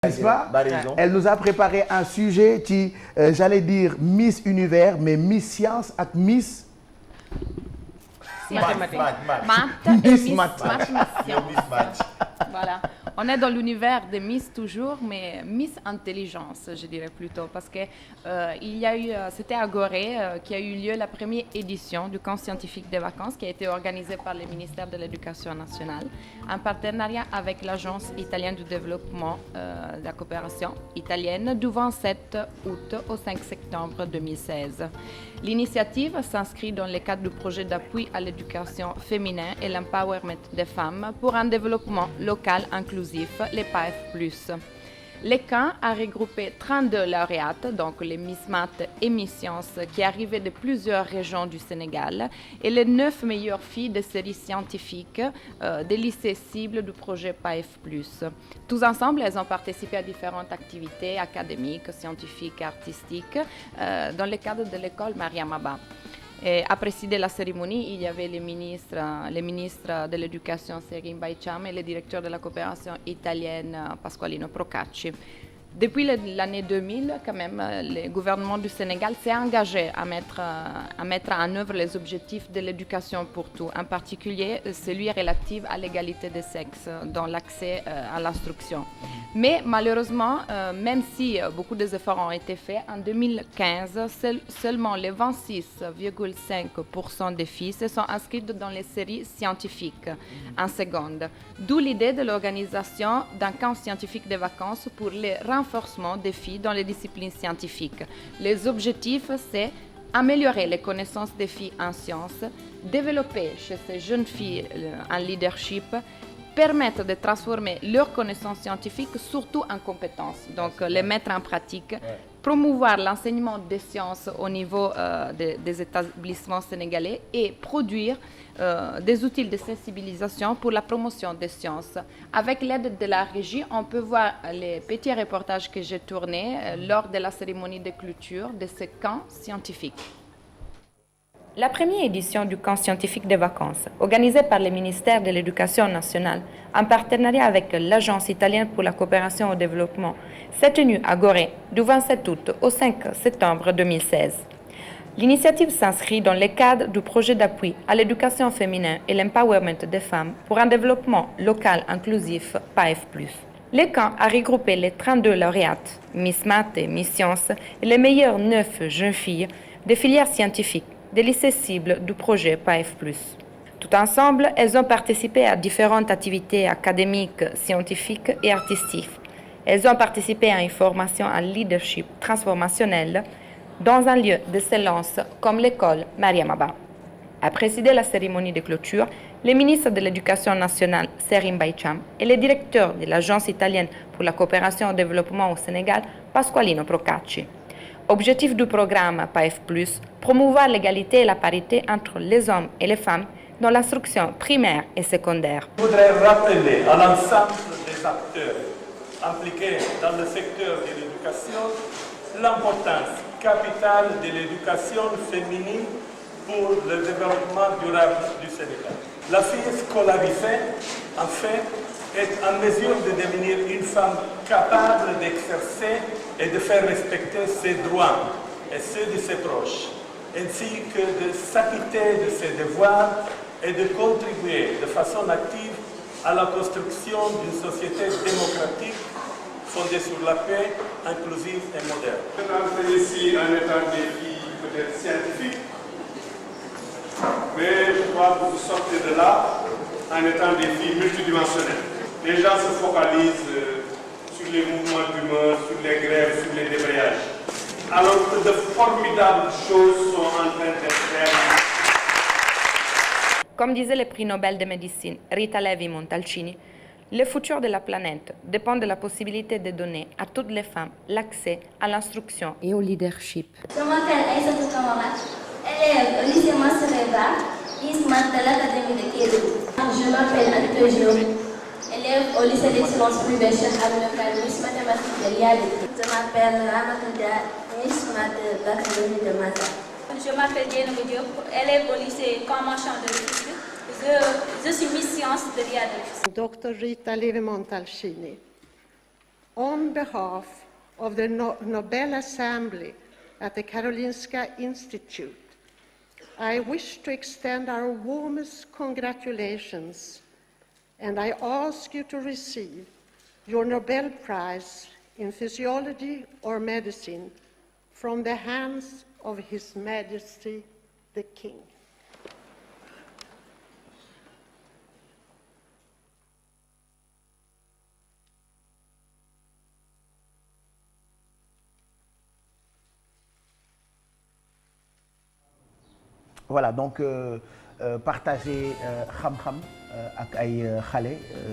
N'est-ce pas? Elle nous a préparé un sujet qui, j'allais dire Miss Univers, mais Miss Science avec Miss... Math. Voilà. On est dans l'univers de Miss toujours, mais Miss Intelligence, je dirais plutôt, parce que il y a eu, c'était à Gorée qui a eu lieu la première édition du camp scientifique des vacances qui a été organisée par le ministère de l'Éducation nationale en partenariat avec l'Agence italienne du développement de la coopération italienne du 27 août au 5 septembre 2016. L'initiative s'inscrit dans le cadre du projet d'appui à l'éducation féminine et l'empowerment des femmes pour un développement local inclusif, les PAF+. Le camp a regroupé 32 lauréates, donc les Miss Math et Miss Science, qui arrivaient de plusieurs régions du Sénégal, et les 9 meilleures filles de séries scientifiques des lycées cibles du projet PAF+. Tous ensemble, elles ont participé à différentes activités académiques, scientifiques et artistiques dans le cadre de l'école Mariam Abba. Et à présider la cérémonie, il y avait les ministres de l'Éducation Serim Baycham et le directeur de la coopération italienne Pasqualino Procacci. Depuis l'année 2000, quand même, le gouvernement du Sénégal s'est engagé à mettre en œuvre les objectifs de l'éducation pour tous, en particulier celui relatif à l'égalité des sexes dans l'accès à l'instruction. Mais malheureusement, même si beaucoup d'efforts ont été faits, en 2015, seulement les 26,5% des filles se sont inscrites dans les séries scientifiques en seconde. D'où l'idée de l'organisation d'un camp scientifique de vacances pour les renforcement des filles dans les disciplines scientifiques. Les objectifs, c'est améliorer les connaissances des filles en sciences, développer chez ces jeunes filles un leadership, permettre de transformer leurs connaissances scientifiques surtout en compétences, donc les mettre en pratique, promouvoir l'enseignement des sciences au niveau des établissements sénégalais et produire des outils de sensibilisation pour la promotion des sciences. Avec l'aide de la régie, on peut voir les petits reportages que j'ai tournés lors de la cérémonie de clôture de ce camp scientifique. La première édition du camp scientifique des vacances, organisée par le ministère de l'Éducation nationale en partenariat avec l'Agence italienne pour la coopération au développement, s'est tenue à Gorée du 27 août au 5 septembre 2016. L'initiative s'inscrit dans le cadre du projet d'appui à l'éducation féminine et l'empowerment des femmes pour un développement local inclusif PAF+. Le camp a regroupé les 32 lauréates, Miss Math et Miss Science, et les meilleures 9 jeunes filles des filières scientifiques des lycées cibles du projet PAF+. Tout ensemble, elles ont participé à différentes activités académiques, scientifiques et artistiques. Elles ont participé à une formation en leadership transformationnel dans un lieu d'excellence comme l'école Mariam Abba. A présidé la cérémonie de clôture, le ministre de l'Éducation nationale, Serim Baycham, et le directeur de l'Agence italienne pour la coopération au développement au Sénégal, Pasqualino Procacci. Objectif du programme PAF+, promouvoir l'égalité et la parité entre les hommes et les femmes dans l'instruction primaire et secondaire. Je voudrais rappeler à l'ensemble des acteurs impliqués dans le secteur de l'éducation l'importance capitale de l'éducation féminine pour le développement durable du Sénégal. La fille scolarisée, en fait, est en mesure de devenir une femme capable d'exercer et de faire respecter ses droits et ceux de ses proches, ainsi que de s'acquitter de ses devoirs et de contribuer de façon active à la construction d'une société démocratique fondée sur la paix, inclusive et moderne. Je vais entrer ici en étant des filles peut-être scientifiques, mais je crois que vous sortez de là en étant des filles multidimensionnelles. Les gens se focalisent sur les mouvements d'humeur, sur les grèves, sur les débrayages, alors que de formidables choses sont en train d'être réalisées. Comme disait le prix Nobel de médecine Rita Levi-Montalcini, le futur de la planète dépend de la possibilité de donner à toutes les femmes l'accès à l'instruction et au leadership. Je m'appelle Aïssatou Kamara, élève au lycée Massereba, Miss Math de l'Académie de Kédougou. Je m'appelle Anito Diop, élève au lycée d'excellence privé Cheikh Abdou Fall, Miss Mathématiques de l'IADT. Je m'appelle Ramatou Dia, Miss Math de l'Académie de Massa. Je m'appelle Diane Diop, élève au lycée Camp-Marchand de Rufisque. Je suis Miss Science de l'IADT. Dr. Rita Levi-Montalcini, On behalf of the Nobel Assembly at the Karolinska Institute, I wish to extend our warmest congratulations, and I ask you to receive your Nobel Prize in Physiology or Medicine from the hands of His Majesty the King. Voilà, donc partager xam-xam ak ay xale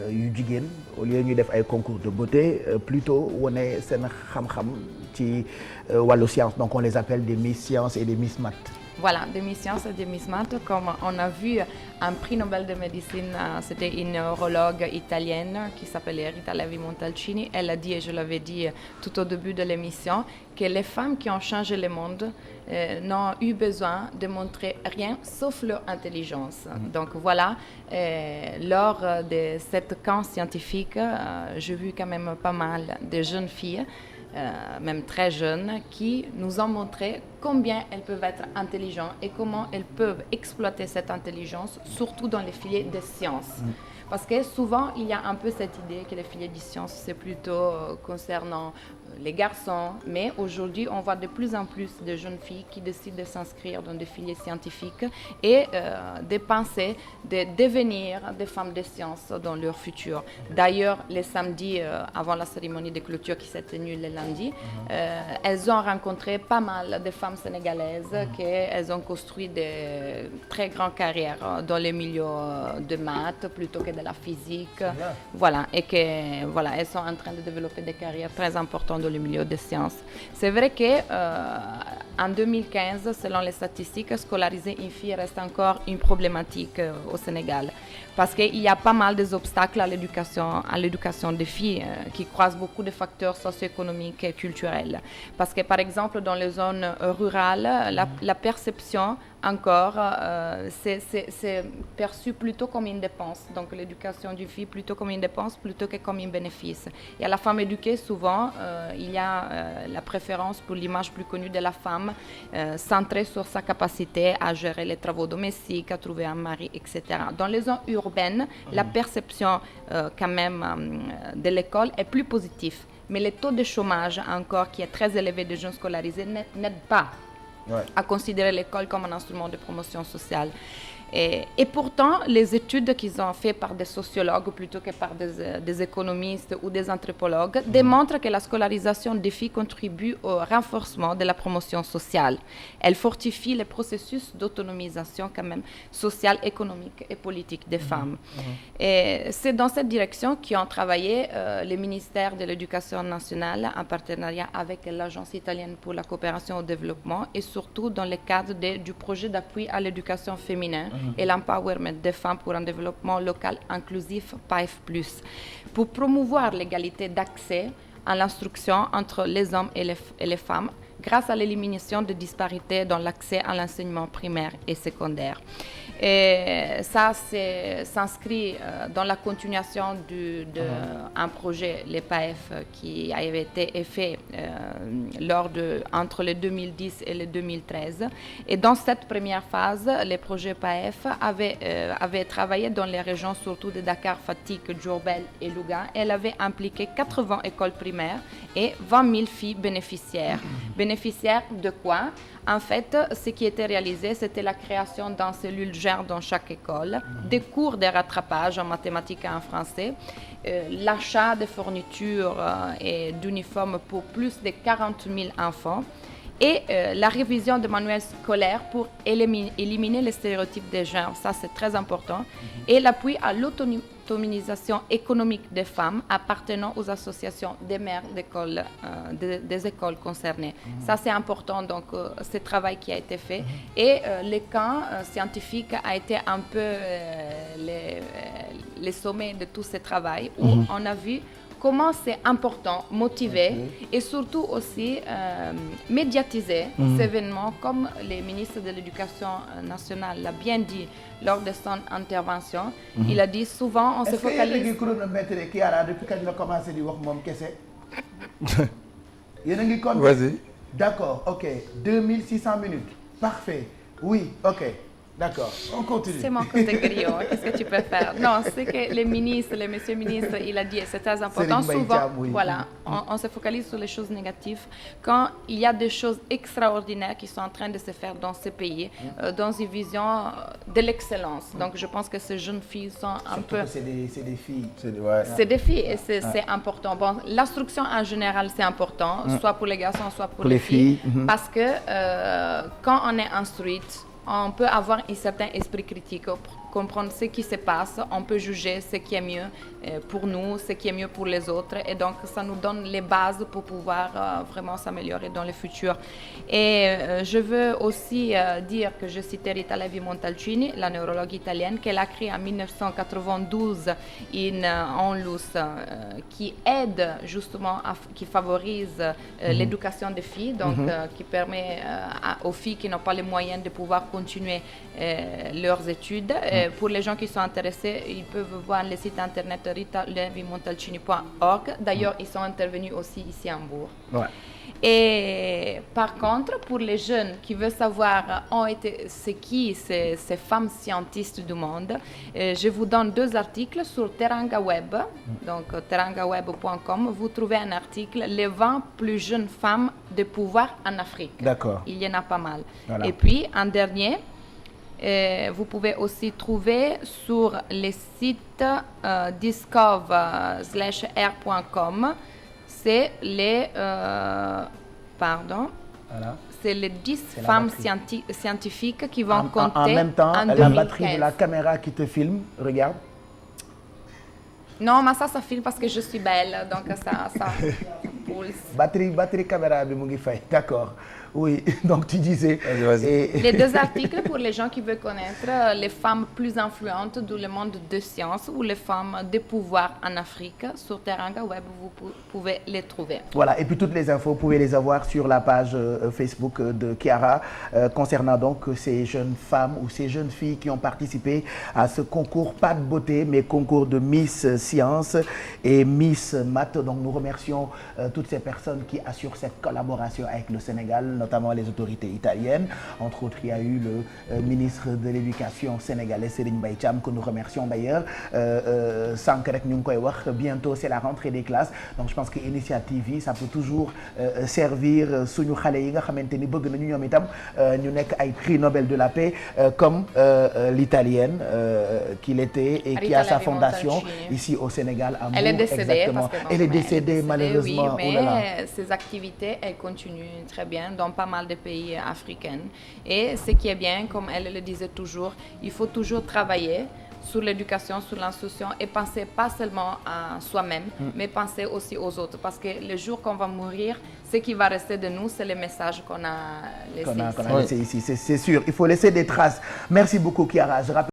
yu jigéen au lieu ñuy def ay concours de beauté plutôt wane seen xam-xam ci wàllu science. Donc on les appelle des Miss Science et des Miss Math. Voilà, des Miss Science et des Miss Math, comme on a vu un prix Nobel de médecine, c'était une neurologue italienne qui s'appelait Rita Levi-Montalcini. Elle a dit, et je l'avais dit tout au début de l'émission, que les femmes qui ont changé le monde n'ont eu besoin de montrer rien sauf leur intelligence. Donc voilà, lors de cette camp scientifique, j'ai vu quand même pas mal de jeunes filles, même très jeunes, qui nous ont montré combien elles peuvent être intelligentes et comment elles peuvent exploiter cette intelligence, surtout dans les filières de sciences. Parce que souvent, il y a un peu cette idée que les filières de sciences, c'est plutôt concernant les garçons. Mais aujourd'hui, on voit de plus en plus de jeunes filles qui décident de s'inscrire dans des filières scientifiques et de penser de devenir des femmes de sciences dans leur futur. D'ailleurs, les samedis, avant la cérémonie de clôture qui s'est tenue le lundi, elles ont rencontré pas mal de femmes sénégalaises qu'elles ont construit de très grandes carrières dans les milieux de maths plutôt que de la physique, voilà, et que voilà, elles sont en train de développer des carrières très importantes dans le milieu des sciences. C'est vrai que en 2015, selon les statistiques, scolariser une fille reste encore une problématique au Sénégal, parce qu'il y a pas mal d'obstacles à l'éducation des filles qui croisent beaucoup de facteurs socio-économiques et culturels. Parce que par exemple, dans les zones rurales, la perception encore, c'est perçu plutôt comme une dépense. Donc l'éducation d'une fille plutôt comme une dépense plutôt que comme un bénéfice. Et à la femme éduquée, souvent, il y a la préférence pour l'image plus connue de la femme, centrée sur sa capacité à gérer les travaux domestiques, à trouver un mari, etc. Dans les zones urbaines, la perception quand même de l'école est plus positive. Mais le taux de chômage encore, qui est très élevé de jeunes scolarisés, n'aide pas à considérer l'école comme un instrument de promotion sociale. Et pourtant, les études qu'ils ont faites par des sociologues plutôt que par des économistes ou des anthropologues démontrent que la scolarisation des filles contribue au renforcement de la promotion sociale. Elle fortifie le processus d'autonomisation quand même sociale, économique et politique des femmes. Et c'est dans cette direction qu'ont travaillé le ministère de l'Éducation nationale en partenariat avec l'Agence italienne pour la coopération au développement et surtout dans le cadre du projet d'appui à l'éducation féminine et l'empowerment des femmes pour un développement local inclusif PAEF+, pour promouvoir l'égalité d'accès à l'instruction entre les hommes et les femmes grâce à l'élimination des disparités dans l'accès à l'enseignement primaire et secondaire. Et ça s'inscrit dans la continuation d'un projet, les PAEF, qui avait été fait entre le 2010 et le 2013. Et dans cette première phase, les projets PAEF avaient travaillé dans les régions surtout de Dakar, Fatick, Diourbel et Louga. Elle avait impliqué 80 écoles primaires et 20 000 filles bénéficiaires. Bénéficiaires de quoi ? En fait, ce qui était réalisé, c'était la création d'une cellule GER dans chaque école, des cours de rattrapage en mathématiques et en français, l'achat de fournitures et d'uniformes pour plus de 40 000 enfants, et la révision des manuels scolaires pour éliminer les stéréotypes de genre, ça c'est très important, et l'appui à l'autonomisation économique des femmes appartenant aux associations des mères des écoles concernées. Ça c'est important, donc ce travail qui a été fait. Et le camp scientifique a été un peu le sommet de tout ce travail, où on a vu comment c'est important, motiver et surtout aussi médiatiser ces événements, comme le ministre de l'Éducation nationale l'a bien dit lors de son intervention. Il a dit souvent, on se focalise... Est-ce que chronomètre Kiara depuis quand il a commencé di wax moom kese yéen a ngi compter. Vas-y. D'accord, ok. 2600 minutes. Parfait. Oui, ok. D'accord, on continue. C'est mon côté griot, qu'est-ce que tu peux faire? Non, c'est que le monsieur ministre, il a dit, c'est très important. Souvent, oui. voilà, on se focalise sur les choses négatives. Quand il y a des choses extraordinaires qui sont en train de se faire dans ce pays, dans une vision de l'excellence. Donc, je pense que ces jeunes filles sont un peu... C'est des filles. C'est des filles et c'est important. Bon, l'instruction en général, c'est important, soit pour les garçons, soit pour les filles. Parce que quand on est instruite, on peut avoir un certain esprit critique, comprendre ce qui se passe, on peut juger ce qui est mieux pour nous, ce qui est mieux pour les autres, et donc ça nous donne les bases pour pouvoir vraiment s'améliorer dans le futur. Et je veux aussi dire que je citais Rita Levi-Montalcini, la neurologue italienne, qu'elle a créé en 1992 une onlus qui aide justement, qui favorise l'éducation des filles, donc qui permet aux filles qui n'ont pas les moyens de pouvoir continuer leurs études. Pour les gens qui sont intéressés, ils peuvent voir le site internet ritalevimontalcini.org. D'ailleurs, ils sont intervenus aussi ici à Hambourg. Ouais. Et par contre, pour les jeunes qui veulent savoir c'est qui ces femmes scientistes du monde, je vous donne 2 articles sur Teranga Web. Donc, terangaweb.com, vous trouvez un article, les 20 plus jeunes femmes de pouvoir en Afrique. D'accord. Il y en a pas mal. Voilà. Et puis, un dernier, vous pouvez aussi trouver sur le site discover/r.com, c'est les c'est les 10 femmes scientifiques qui vont compter en même temps, en la 2015. batterie de la caméra qui te filme, regarde. Non, mais ça filme parce que je suis belle, donc ça pulse. Batterie caméra bi mu ngi fay, d'accord. Oui, donc tu disais... Vas-y. Les 2 articles pour les gens qui veulent connaître les femmes plus influentes dans le monde de sciences ou les femmes de pouvoir en Afrique, sur Teranga Web, vous pouvez les trouver. Voilà, et puis toutes les infos, vous pouvez les avoir sur la page Facebook de Chiara, concernant donc ces jeunes femmes ou ces jeunes filles qui ont participé à ce concours, pas de beauté, mais concours de Miss Science et Miss Math. Donc nous remercions toutes ces personnes qui assurent cette collaboration avec le Sénégal, notamment les autorités italiennes. Entre autres, il y a eu le ministre de l'Éducation sénégalais, Serigne Mbaye Thiam, que nous remercions d'ailleurs. Sànq rek ñu ngi koy wax, bientôt c'est la rentrée des classes. Donc je pense que initiative yi ça peut toujours servir suñu xale yi nga xamante ni bëgg nañu ñoom itam ñu nekk ay prix Nobel de la paix, comme l'italienne qu'il était et qui a sa fondation ici au Sénégal à Mbour. Elle est décédée. Exactement. Elle est décédée malheureusement. Oui, mais ses activités, elles continuent très bien dans pas mal de pays africains. Et ce qui est bien, comme elle le disait toujours, il faut toujours travailler sur l'éducation, sur l'instruction et penser pas seulement à soi-même, mais penser aussi aux autres. Parce que le jour qu'on va mourir, ce qui va rester de nous, c'est le message qu'on a laissé ici. C'est sûr, il faut laisser des traces. Merci beaucoup, Chiara.